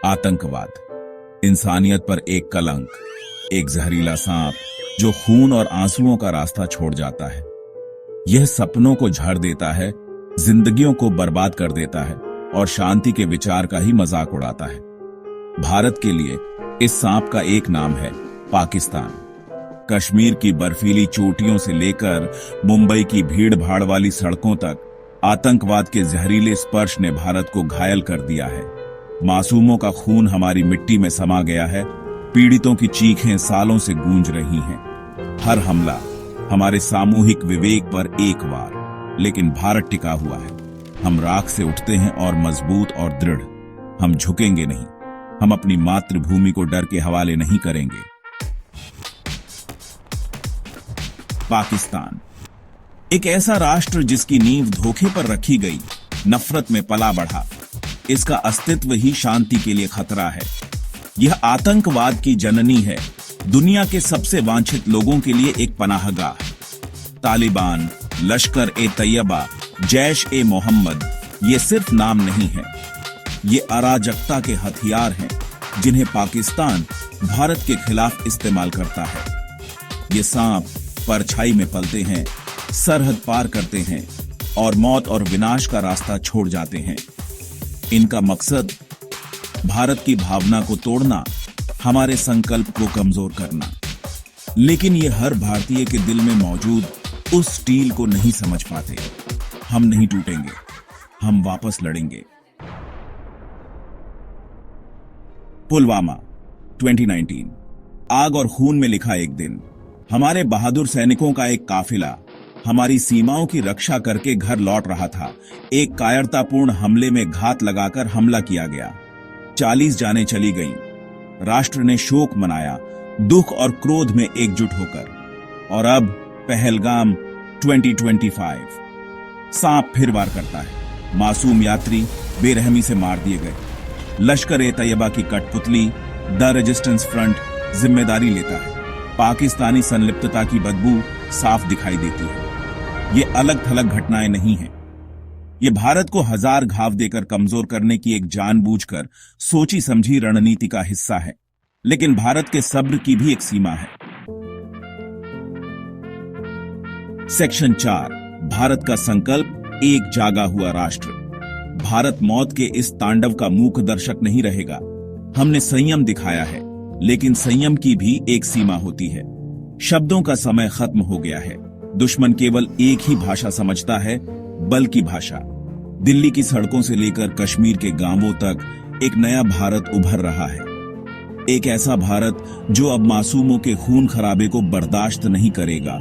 आतंकवाद इंसानियत पर एक कलंक, एक जहरीला सांप जो खून और आंसुओं का रास्ता छोड़ जाता है। यह सपनों को झड़ देता है, जिंदगियों को बर्बाद कर देता है और शांति के विचार का ही मजाक उड़ाता है। भारत के लिए इस सांप का एक नाम है पाकिस्तान। कश्मीर की बर्फीली चोटियों से लेकर मुंबई की भीड़ भाड़ वाली सड़कों तक आतंकवाद के जहरीले स्पर्श ने भारत को घायल कर दिया है। मासूमों का खून हमारी मिट्टी में समा गया है, पीड़ितों की चीखें सालों से गूंज रही हैं। हर हमला हमारे सामूहिक विवेक पर एक वार, लेकिन भारत टिका हुआ है। हम राख से उठते हैं और मजबूत और दृढ़। हम झुकेंगे नहीं, हम अपनी मातृभूमि को डर के हवाले नहीं करेंगे। पाकिस्तान एक ऐसा राष्ट्र जिसकी नींव धोखे पर रखी गई, नफरत में पला बढ़ा। इसका अस्तित्व ही शांति के लिए खतरा है। यह आतंकवाद की जननी है, दुनिया के सबसे वांछित लोगों के लिए एक पनाहगाह। तालिबान, लश्कर ए तैयबा, जैश ए मोहम्मद ये सिर्फ नाम नहीं है, ये अराजकता के हथियार हैं जिन्हें पाकिस्तान भारत के खिलाफ इस्तेमाल करता है। ये सांप परछाई में पलते हैं, सरहद पार करते हैं और मौत और विनाश का रास्ता छोड़ जाते हैं। इनका मकसद भारत की भावना को तोड़ना, हमारे संकल्प को कमजोर करना। लेकिन ये हर भारतीय के दिल में मौजूद उस स्टील को नहीं समझ पाते। हम नहीं टूटेंगे, हम वापस लड़ेंगे। पुलवामा 2019 आग और खून में लिखा एक दिन। हमारे बहादुर सैनिकों का एक काफिला हमारी सीमाओं की रक्षा करके घर लौट रहा था। एक कायरतापूर्ण हमले में घात लगाकर हमला किया गया। 40 जानें चली गईं। राष्ट्र ने शोक मनाया, दुख और क्रोध में एकजुट होकर। और अब पहलगाम 2025 सांप फिर वार करता है। मासूम यात्री बेरहमी से मार दिए गए। लश्कर ए तैयबा की कठपुतली द रेजिस्टेंस फ्रंट जिम्मेदारी लेता है। पाकिस्तानी संलिप्तता की बदबू साफ दिखाई देती है। ये अलग थलग घटनाएं नहीं हैं। ये भारत को हजार घाव देकर कमजोर करने की एक जानबूझकर सोची समझी रणनीति का हिस्सा है। लेकिन भारत के सब्र की भी एक सीमा है। सेक्शन 4 भारत का संकल्प, एक जागा हुआ राष्ट्र। भारत मौत के इस तांडव का मूक दर्शक नहीं रहेगा। हमने संयम दिखाया है, लेकिन संयम की भी एक सीमा होती है। शब्दों का समय खत्म हो गया है। दुश्मन केवल एक ही भाषा समझता है, बल की भाषा। दिल्ली की सड़कों से लेकर कश्मीर के गांवों तक एक नया भारत उभर रहा है। एक ऐसा भारत जो अब मासूमों के खून खराबे को बर्दाश्त नहीं करेगा।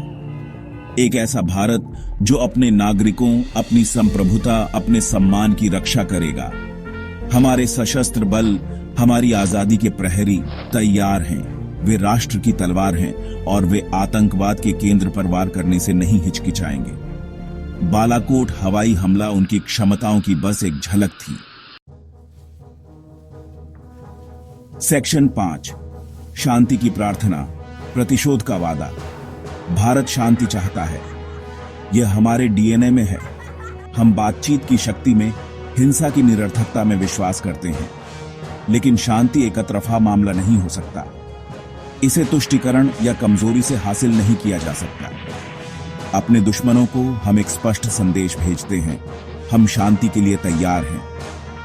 एक ऐसा भारत जो अपने नागरिकों, अपनी संप्रभुता, अपने सम्मान की रक्षा करेगा। हमारे सशस्त्र बल, हमारी आजादी के प्रहरी तैयार हैं। वे राष्ट्र की तलवार हैं और वे आतंकवाद के केंद्र पर वार करने से नहीं हिचकिचाएंगे। बालाकोट हवाई हमला उनकी क्षमताओं की बस एक झलक थी। सेक्शन 5 शांति की प्रार्थना, प्रतिशोध का वादा। भारत शांति चाहता है, यह हमारे डीएनए में है। हम बातचीत की शक्ति में, हिंसा की निरर्थकता में विश्वास करते हैं। लेकिन शांति एक तरफा मामला नहीं हो सकता। इसे तुष्टीकरण या कमजोरी से हासिल नहीं किया जा सकता। अपने दुश्मनों को हम एक स्पष्ट संदेश भेजते हैं, हम शांति के लिए तैयार हैं,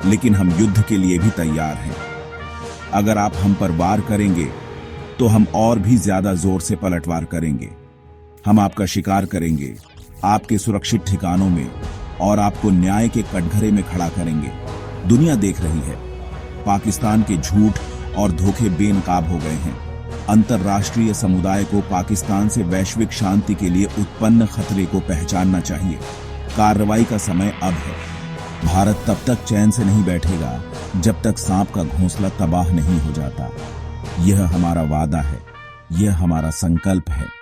लेकिन हम युद्ध के लिए भी तैयार हैं। अगर आप हम पर वार करेंगे तो हम और भी ज्यादा जोर से पलटवार करेंगे। हम आपका शिकार करेंगे, आपके सुरक्षित ठिकानों में, और आपको न्याय के कटघरे में खड़ा करेंगे। दुनिया देख रही है। पाकिस्तान के झूठ और धोखे बेनकाब हो गए हैं। अंतर्राष्ट्रीय समुदाय को पाकिस्तान से वैश्विक शांति के लिए उत्पन्न खतरे को पहचानना चाहिए। कार्रवाई का समय अब है। भारत तब तक चैन से नहीं बैठेगा जब तक सांप का घोंसला तबाह नहीं हो जाता। यह हमारा वादा है, यह हमारा संकल्प है।